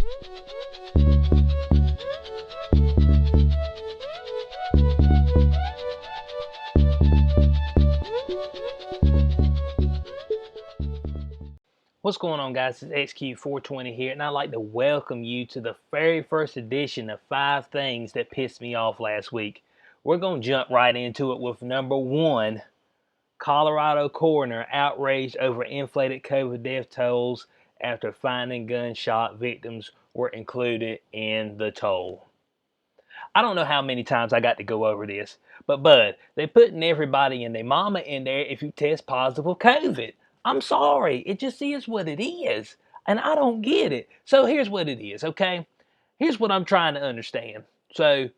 What's going on, guys? It's XQ420 here, and I'd like to welcome you to the very first edition of 5 Things That Pissed Me Off Last Week. We're going to jump right into it with number 1. Colorado coroner outraged over inflated COVID death tolls after finding gunshot victims were included in the toll. I don't know how many times I got to go over this, but bud, they putting everybody and their mama in there if you test positive for COVID. I'm sorry, it just is what it is, and I don't get it. So here's what it is, okay? Here's what I'm trying to understand. So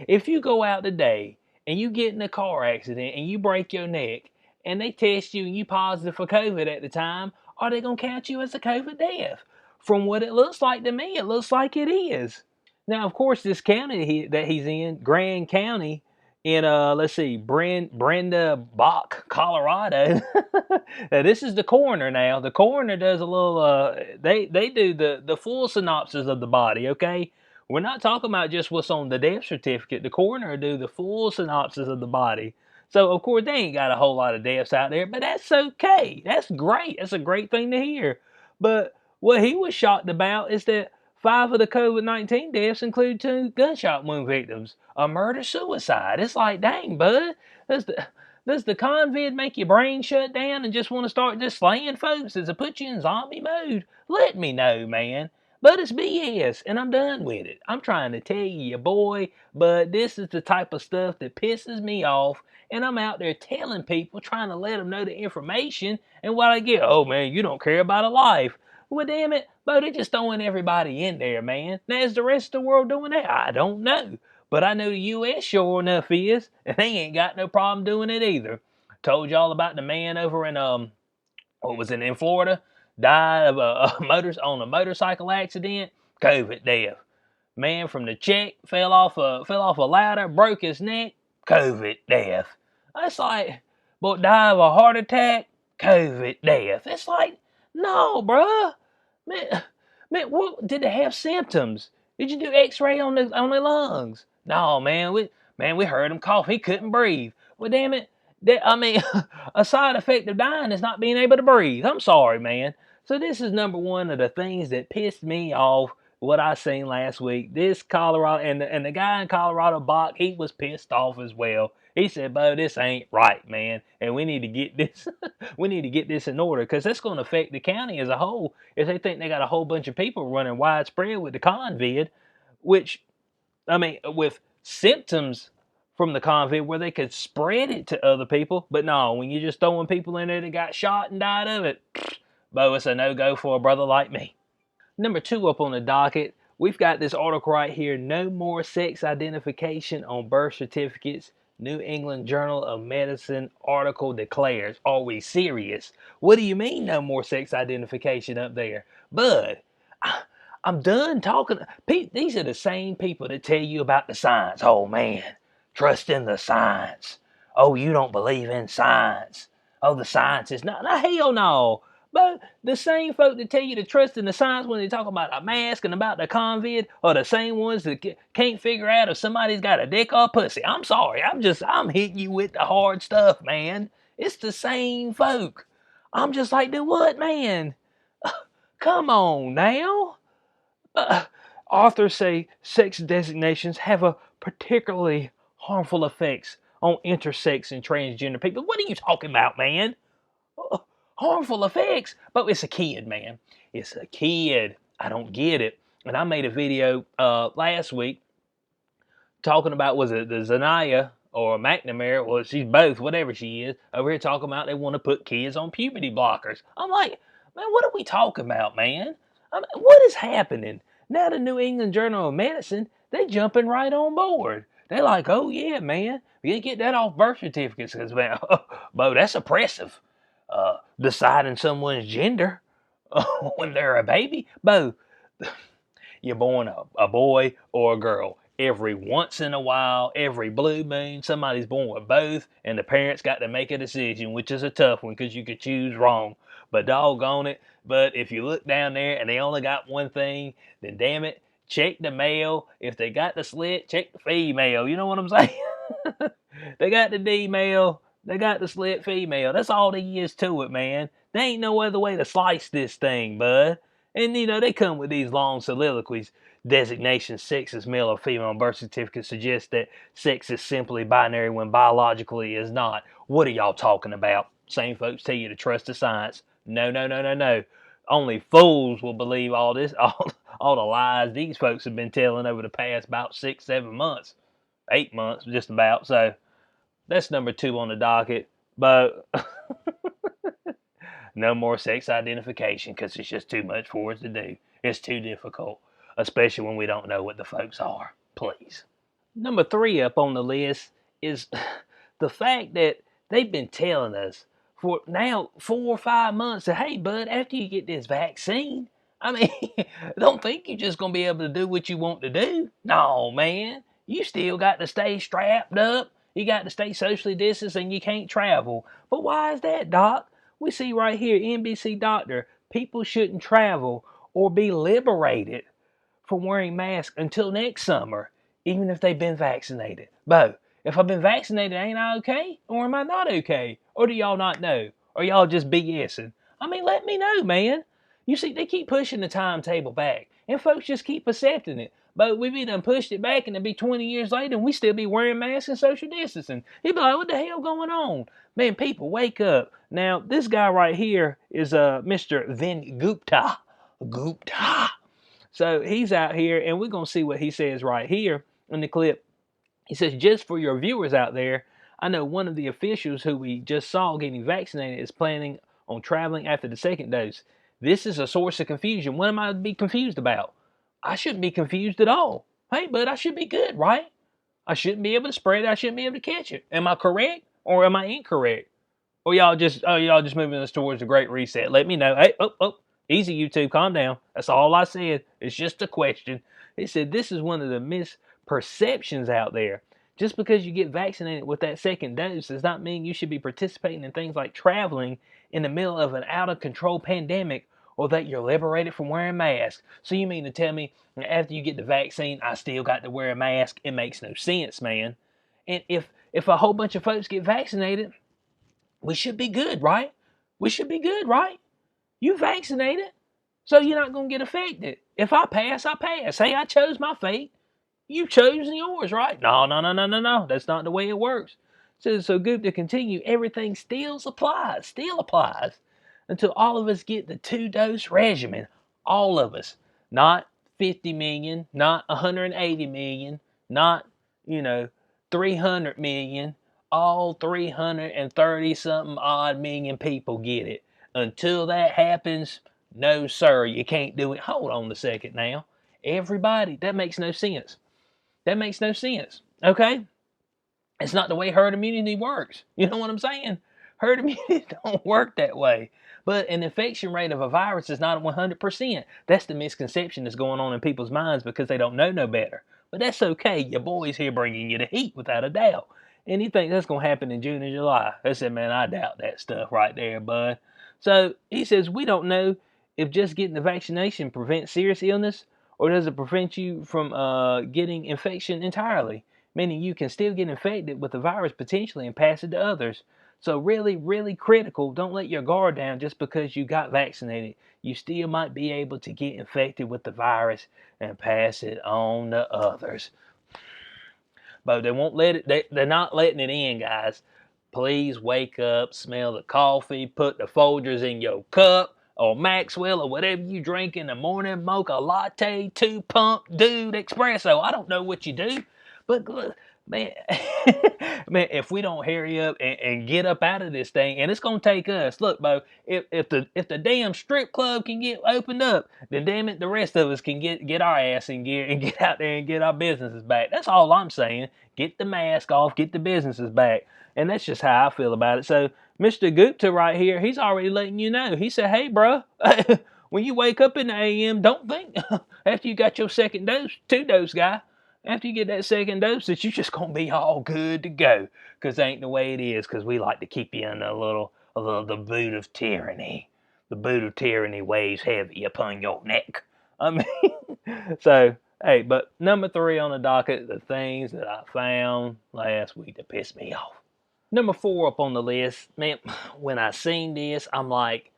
if you go out today and you get in a car accident and you break your neck and they test you and you positive for COVID at the time, are they gonna count you as a COVID death? From what it looks like to me, it looks like it is. Now, of course, this county that he's in, Grand County, in let's see, Brenda Bach, Colorado. Now, this is the coroner. Now, the coroner does a little. They do the full synopsis of the body. Okay, we're not talking about just what's on the death certificate. The coroner do the full synopsis of the body. So, of course, they ain't got a whole lot of deaths out there, but that's okay. That's great. That's a great thing to hear. But what he was shocked about is that 5 of the COVID-19 deaths include 2 gunshot wound victims. A murder-suicide. It's like, dang, bud. Does the convid make your brain shut down and just want to start just slaying folks? Does it put you in zombie mode? Let me know, man. But it's BS, and I'm done with it. I'm trying to tell you, boy, but this is the type of stuff that pisses me off, and I'm out there telling people, trying to let them know the information, and what I get, oh, man, you don't care about a life. Well, damn it, but they're just throwing everybody in there, man. Now, is the rest of the world doing that? I don't know. But I know the U.S. sure enough is, and they ain't got no problem doing it either. Told y'all about the man over in, what was it, in Florida? Died of on a motorcycle accident. COVID death. Man from the Czech fell off a ladder, broke his neck. COVID death. That's like, but died of a heart attack. COVID death. It's like, no, bruh. Man, what did they have symptoms? Did you do X-ray on the lungs? No, man. We heard him cough. He couldn't breathe. Well, damn it. A side effect of dying is not being able to breathe. I'm sorry, man. So this is number 1 of the things that pissed me off. What I seen last week. This Colorado and the guy in Colorado, Bach, he was pissed off as well. He said, "Bo, this ain't right, man, and we need to get this. We need to get this in order because that's going to affect the county as a whole. If they think they got a whole bunch of people running widespread with the convid, which, with symptoms from the convid where they could spread it to other people, but no, when you're just throwing people in there that got shot and died of it, Bo, it's a no-go for a brother like me." Number 2 up on the docket, we've got this article right here, No More Sex Identification on Birth Certificates. New England Journal of Medicine article declares, are we serious? What do you mean no more sex identification up there? Bud, I'm done talking. These are the same people that tell you about the science. Oh man, trust in the science. Oh, you don't believe in science. Oh, the science is not. No, hell no. But the same folk that tell you to trust in the science when they talk about a mask and about the convid are the same ones that can't figure out if somebody's got a dick or pussy. I'm sorry. I'm hitting you with the hard stuff, man. It's the same folk. I'm just like, do what, man? Come on now. Authors say sex designations have a particularly harmful effects on intersex and transgender people. What are you talking about, man? Harmful effects? But it's a kid, man. It's a kid. I don't get it. And I made a video last week talking about, was it the Zanaya or McNamara? Well, she's both, whatever she is, over here talking about they want to put kids on puberty blockers. I'm like, man, what are we talking about, man? What is happening? Now the New England Journal of Medicine, they jumping right on board. They're like, oh yeah, man, we can get that off birth certificates because, man, Bo, that's oppressive. Deciding someone's gender when they're a baby. Bo, you're born a boy or a girl. Every once in a while, every blue moon, somebody's born with both, and the parents got to make a decision, which is a tough one because you could choose wrong. But doggone it, But if you look down there and they only got one thing, then damn it, check the male. If they got the slit, check the female. You know what I'm saying? They got the D male, they got the slit female. That's all there is to it, man. There ain't no other way to slice this thing, bud. And you know, they come with these long soliloquies. Designation sex is male or female on birth certificate suggests that sex is simply binary when biologically is not. What are y'all talking about? Same folks tell you to trust the science. No, no, no, no, no. Only fools will believe all this, all the lies these folks have been telling over the past about 6, 7 months, 8 months, just about. So that's number 2 on the docket. But no more sex identification because it's just too much for us to do. It's too difficult, especially when we don't know what the folks are. Please. Number 3 up on the list is the fact that they've been telling us for now 4 or 5 months that, hey, bud, after you get this vaccine, I mean, don't think you're just going to be able to do what you want to do. No, man. You still got to stay strapped up. You got to stay socially distanced and you can't travel. But why is that, Doc? We see right here, NBC Doctor, people shouldn't travel or be liberated from wearing masks until next summer, even if they've been vaccinated. Bo, if I've been vaccinated, ain't I okay? Or am I not okay? Or do y'all not know? Or y'all just BSing? I mean, let me know, man. You see, they keep pushing the timetable back, and folks just keep accepting it. But we be done pushed it back, and it'll be 20 years later, and we still be wearing masks and social distancing. You'd be like, what the hell going on? Man, people, wake up. Now, this guy right here is Mr. Vin Gupta. Gupta. So he's out here, and we're going to see what he says right here in the clip. He says, just for your viewers out there, I know one of the officials who we just saw getting vaccinated is planning on traveling after the second dose. This is a source of confusion. What am I to be confused about? I shouldn't be confused at all. Hey, bud, I should be good, right? I shouldn't be able to spread it. I shouldn't be able to catch it. Am I correct or am I incorrect? Or y'all just moving us towards the Great Reset? Let me know. Hey, easy, YouTube, calm down. That's all I said. It's just a question. He said this is one of the misperceptions out there. Just because you get vaccinated with that second dose does not mean you should be participating in things like traveling in the middle of an out-of-control pandemic or that you're liberated from wearing masks. So you mean to tell me after you get the vaccine, I still got to wear a mask? It makes no sense, man. And if a whole bunch of folks get vaccinated, we should be good, right? We should be good, right? You vaccinated, so you're not going to get affected. If I pass, I pass. Hey, I chose my fate. You chose yours, right? No, no, no, no, no, no. That's not the way it works. So good to continue. Everything still applies until all of us get the 2-dose regimen. All of us. Not 50 million, not 180 million, not, 300 million. All 330 something odd million people get it. Until that happens, no, sir, you can't do it. Hold on a second now. Everybody, that makes no sense. That makes no sense. Okay? It's not the way herd immunity works. You know what I'm saying? Herd immunity don't work that way. But an infection rate of a virus is not 100%. That's the misconception that's going on in people's minds because they don't know no better. But that's okay. Your boy's here bringing you the heat without a doubt. And you think that's going to happen in June and July. I said, man, I doubt that stuff right there, bud. So he says, we don't know if just getting the vaccination prevents serious illness or does it prevent you from getting infection entirely, meaning you can still get infected with the virus potentially and pass it to others. So really, really critical, don't let your guard down just because you got vaccinated. You still might be able to get infected with the virus and pass it on to others. But they won't let it, they're not letting it in, guys. Please wake up, smell the coffee, put the Folgers in your cup, or Maxwell, or whatever you drink in the morning, mocha latte, 2-pump, dude, espresso. I don't know what you do, but man, man, if we don't hurry up and get up out of this thing, and it's gonna take us. Look, Bo, if the damn strip club can get opened up, then damn it, the rest of us can get our ass in gear and get out there and get our businesses back. That's all I'm saying. Get the mask off, get the businesses back, and that's just how I feel about it. So Mr. Gupta right here, he's already letting you know. He said, hey, bro, when you wake up in the AM, don't think after you got your second dose, 2-dose guy, after you get that second dose that you're just going to be all good to go. Because ain't the way it is, because we like to keep you in a little the boot of tyranny. the boot of tyranny weighs heavy upon your neck. I mean, so, hey, but number 3 on the docket, the things that I found last week that pissed me off. Number 4 up on the list, man, when I seen this, I'm like,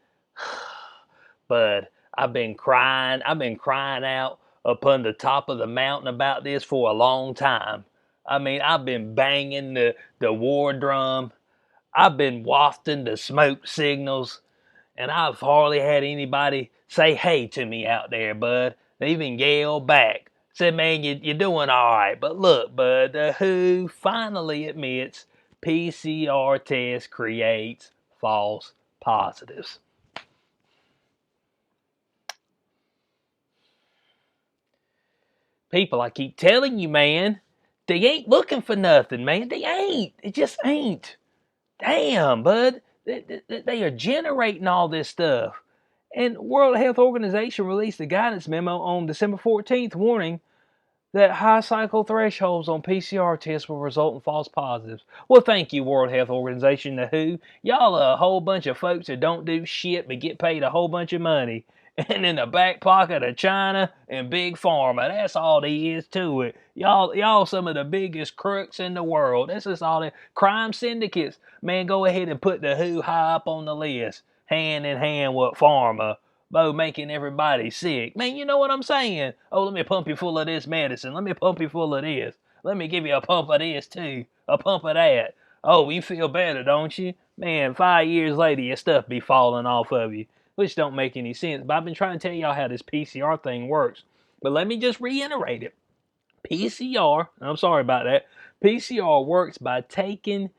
bud, I've been crying out upon the top of the mountain about this for a long time. I mean, I've been banging the war drum. I've been wafting the smoke signals, and I've hardly had anybody say hey to me out there, bud. They even yelled back. Said, man, you're doing all right. But look, bud, the WHO finally admits PCR test creates false positives. People, I keep telling you, man, they ain't looking for nothing, man. They ain't. It just ain't. Damn, bud. They are generating all this stuff. And World Health Organization released a guidance memo on December 14th warning that high cycle thresholds on PCR tests will result in false positives. Well, thank you, World Health Organization, the WHO. Y'all are a whole bunch of folks that don't do shit but get paid a whole bunch of money. And in the back pocket of China and Big Pharma. That's all there is to it. Y'all some of the biggest crooks in the world. That's just all the crime syndicates. Man, go ahead and put the WHO high up on the list. Hand in hand with Pharma. Bo making everybody sick. Man, you know what I'm saying? Oh, let me pump you full of this medicine. Let me pump you full of this. Let me give you a pump of this too. A pump of that. Oh, you feel better, don't you? Man, 5 years later, your stuff be falling off of you, which don't make any sense. But I've been trying to tell y'all how this PCR thing works. But let me just reiterate it. PCR, I'm sorry about that. PCR works by taking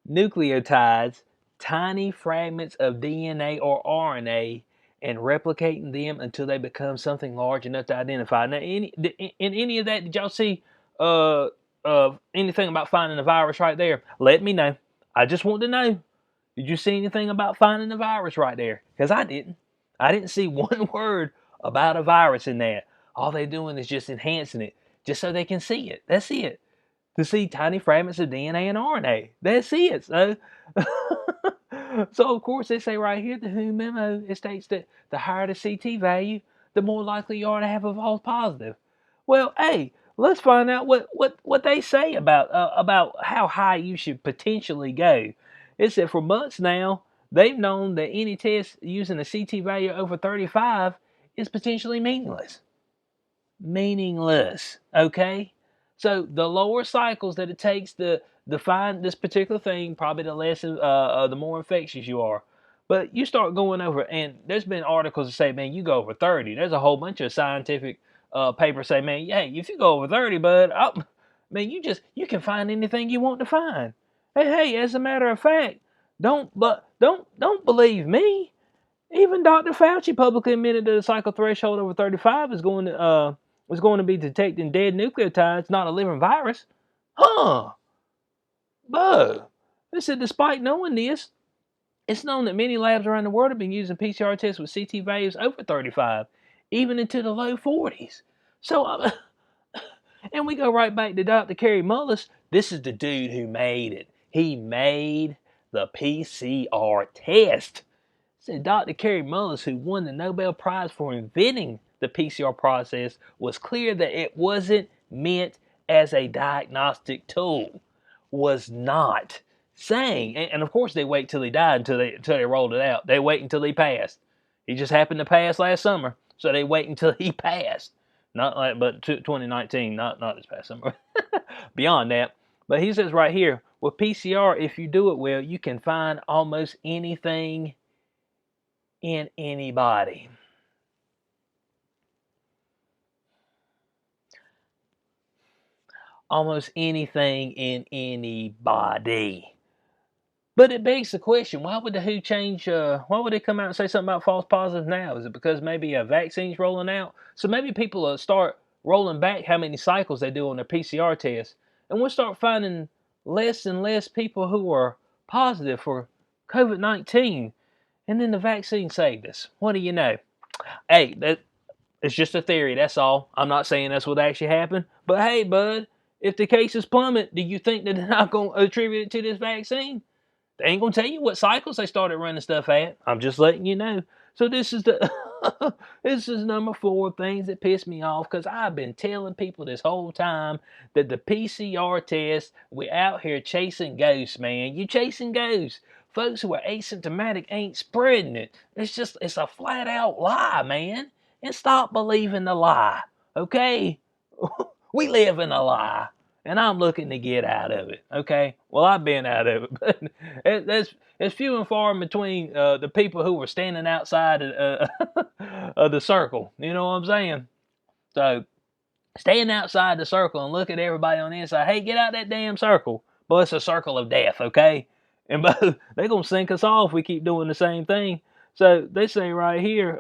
nucleotides, tiny fragments of DNA or RNA, and replicating them until they become something large enough to identify. Now, in any of that, did y'all see anything about finding a virus right there? Let me know. I just want to know. Did you see anything about finding the virus right there? Because I didn't. I didn't see one word about a virus in that. All they're doing is just enhancing it, just so they can see it. That's it. To see tiny fragments of DNA and RNA. That's it. So, so of course they say right here, the WHO memo, it states that the higher the CT value, the more likely you are to have a false positive. Well, hey, let's find out what they say about how high you should potentially go. It said for months now, they've known that any test using a CT value over 35 is potentially meaningless. Meaningless, okay? So the lower cycles that it takes to find this particular thing, probably the less, the more infectious you are. But you start going over, and there's been articles that say, man, you go over 30. There's a whole bunch of scientific papers say, man, hey, if you go over 30, bud, man, you can find anything you want to find. Hey, as a matter of fact, don't believe me. Even Dr. Fauci publicly admitted that the cycle threshold over 35 is going to be detecting dead nucleotides, not a living virus. Huh? Bro. They said despite knowing this, it's known that many labs around the world have been using PCR tests with CT values over 35, even into the low 40s. So, and we go right back to Dr. Kerry Mullis. This is the dude who made it. He made the PCR test. Said Dr. Kerry Mullis, who won the Nobel Prize for inventing the PCR process, was clear that it wasn't meant as a diagnostic tool. Was not saying, and of course they wait till he died until they rolled it out. They wait until he passed. He just happened to pass last summer, so they wait until he passed. Not like, but 2019, not this past summer. Beyond that, but he says right here, with PCR, if you do it well, you can find almost anything in anybody. Almost anything in anybody. But it begs the question, why would the WHO change, why would they come out and say something about false positives now? Is it because maybe a vaccine's rolling out? So maybe people will start rolling back how many cycles they do on their PCR test, and we'll start finding less and less people who are positive for COVID-19, and then the vaccine saved us. What do you know? Hey, it's just a theory, that's all. I'm not saying that's what actually happened. But hey, bud, if the cases plummet, do you think that they're not going to attribute it to this vaccine? They ain't going to tell you what cycles they started running stuff at. I'm just letting you know. So this is the this is number 4 things that piss me off because I've been telling people this whole time that the PCR test, we out here chasing ghosts, man. You chasing ghosts. Folks who are asymptomatic ain't spreading it. It's a flat out lie, man. And stop believing the lie. Okay? We live in a lie. And I'm looking to get out of it. Okay? Well, I've been out of it, but it's few and far in between the people who were standing outside of the circle. You know what I'm saying? So stand outside the circle and look at everybody on the inside. Hey, get out that damn circle. But it's a circle of death, okay? And they're going to sink us off if we keep doing the same thing. So they say right here,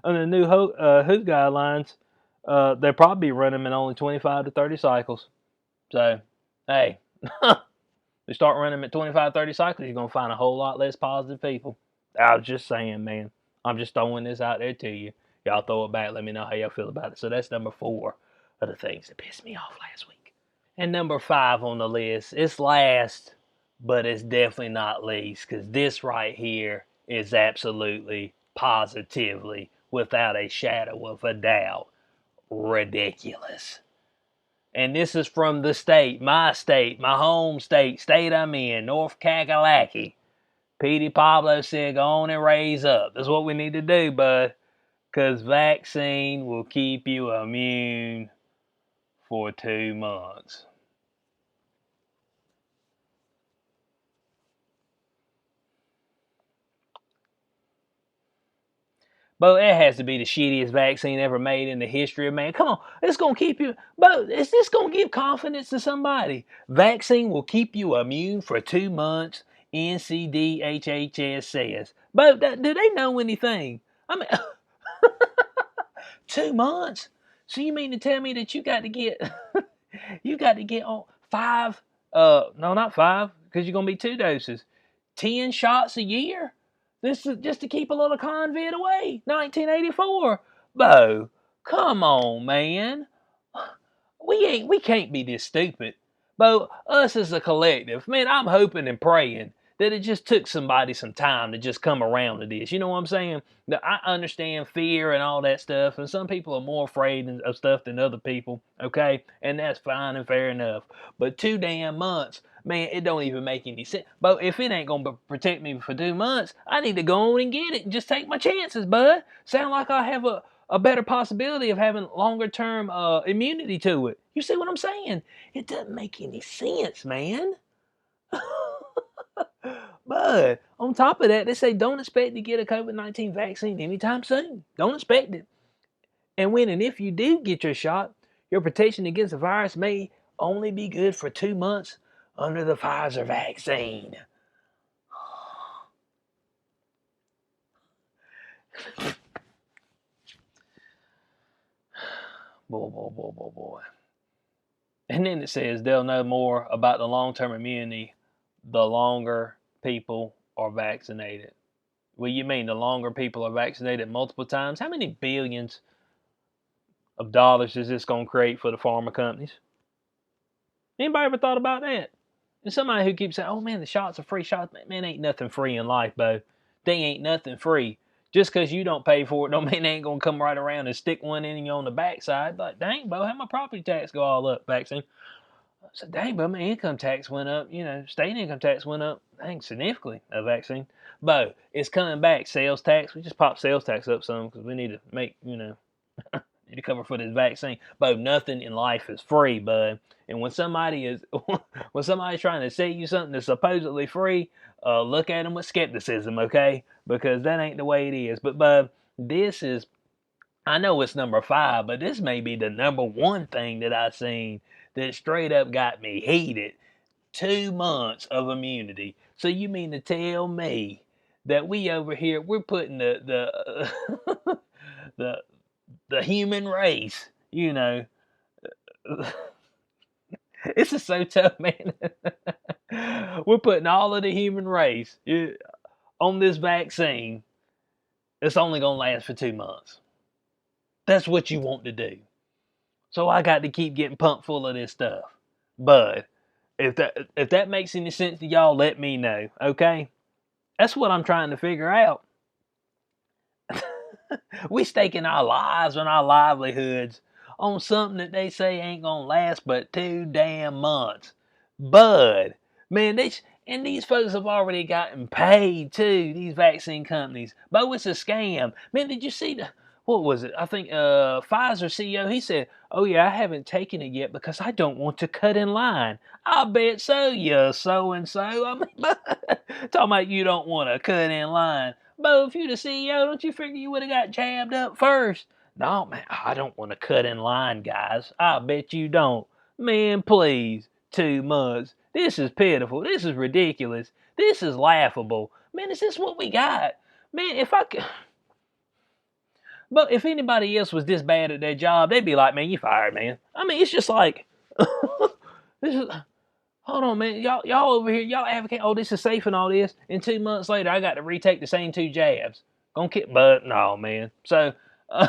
under the new WHO guidelines, they'll probably be running in only 25 to 30 cycles. So, hey, you start running at 25, 30 cycles, you're going to find a whole lot less positive people. I was just saying, man. I'm just throwing this out there to you. Y'all throw it back. Let me know how y'all feel about it. So that's number 4 of the things that pissed me off last week. And number 5 on the list, it's last, but it's definitely not least, because this right here is absolutely, positively, without a shadow of a doubt, ridiculous. And this is from the state, my home state I'm in, North Kakalaki. Petey Pablo said, go on and raise up. That's what we need to do, bud. Because vaccine will keep you immune for 2 months. But it has to be the shittiest vaccine ever made in the history of man. Come on, it's going to keep you. But is this going to give confidence to somebody? Vaccine will keep you immune for 2 months, NCDHHS says. But do they know anything? I mean, 2 months? So you mean to tell me that you got to get you got to get on 5 no, not 5, because you're going to be 2 doses. 10 shots a year? This is just to keep a little convict away. 1984. Bo, come on, man. We can't be this stupid. Bo, us as a collective, man, I'm hoping and praying that it just took somebody some time to just come around to this. You know what I'm saying? Now, I understand fear and all that stuff, and some people are more afraid of stuff than other people, okay? And that's fine and fair enough. But 2 damn months, man, it don't even make any sense. But if it ain't gonna protect me for 2 months, I need to go on and get it and just take my chances, bud. Sound like I have a better possibility of having longer term immunity to it. You see what I'm saying? It doesn't make any sense, man. But on top of that, they say don't expect to get a COVID-19 vaccine anytime soon. Don't expect it. And when and if you do get your shot, your protection against the virus may only be good for 2 months under the Pfizer vaccine. Boy. And then it says they'll know more about the long-term immunity the longer people are vaccinated. Well, you mean the longer people are vaccinated multiple times? How many billions of dollars is this going to create for the pharma companies? Anybody ever thought about that? And somebody who keeps saying, oh man, the shots are free shots. Man, ain't nothing free in life, Bo. They ain't nothing free. Just because you don't pay for it don't mean they ain't going to come right around and stick one in you on the backside. Like, dang, Bo, how my property tax go all up, vaccine? I said, dang, Bo, my income tax went up. You know, state income tax went up, dang, significantly, a vaccine. Bo, it's coming back. Sales tax, we just pop sales tax up some because we need to make, need to cover for this vaccine. Bo, nothing in life is free, bud. And when somebody's trying to sell you something that's supposedly free, look at them with skepticism, okay? Because that ain't the way it is. But bud, this is, I know it's number 5, but this may be the number 1 thing that I've seen that straight up got me heated. 2 months of immunity. So you mean to tell me that we over here we're putting the the human race, this is so tough, man. We're putting all of the human race on this vaccine. It's only gonna last for 2 months. That's what you want to do. So I got to keep getting pumped full of this stuff. But if that makes any sense to y'all, let me know, okay? That's what I'm trying to figure out. We staking our lives and our livelihoods on something that they say ain't gonna last but 2 damn months. Bud, man, and these folks have already gotten paid too, these vaccine companies. But it's a scam. Man, did you see what was it? I think Pfizer CEO, he said, "Oh yeah, I haven't taken it yet because I don't want to cut in line." I bet so, you so and so. I mean, talking about you don't want to cut in line. But if you're the CEO, don't you figure you would have got jabbed up first? No, man, I don't want to cut in line, guys. I bet you don't. Man, please. 2 months. This is pitiful. This is ridiculous. This is laughable. Man, is this what we got? Man, if I could. But if anybody else was this bad at their job, they'd be like, man, you fired, man. I mean, it's just like, this is. Hold on, man. Y'all over here, y'all advocate, oh, this is safe and all this. And 2 months later, I got to retake the same 2 jabs. Gonna kick butt? No, man. So, I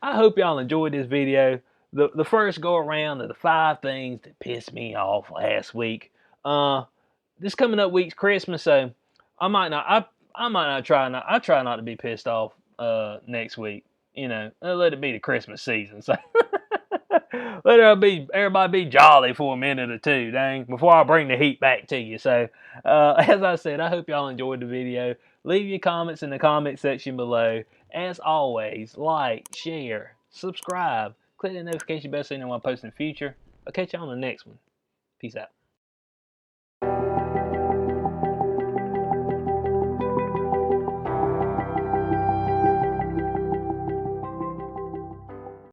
hope y'all enjoyed this video. The first go around of the 5 things that pissed me off last week. This coming up week's Christmas, so I might not. I might not try not. I try not to be pissed off next week. You know, let it be the Christmas season. So. Let everybody be jolly for a minute or two, dang, before I bring the heat back to you. So, as I said, I hope y'all enjoyed the video. Leave your comments in the comment section below. As always, like, share, subscribe, click the notification bell so you know when I post in the future. I'll catch you on the next one. Peace out.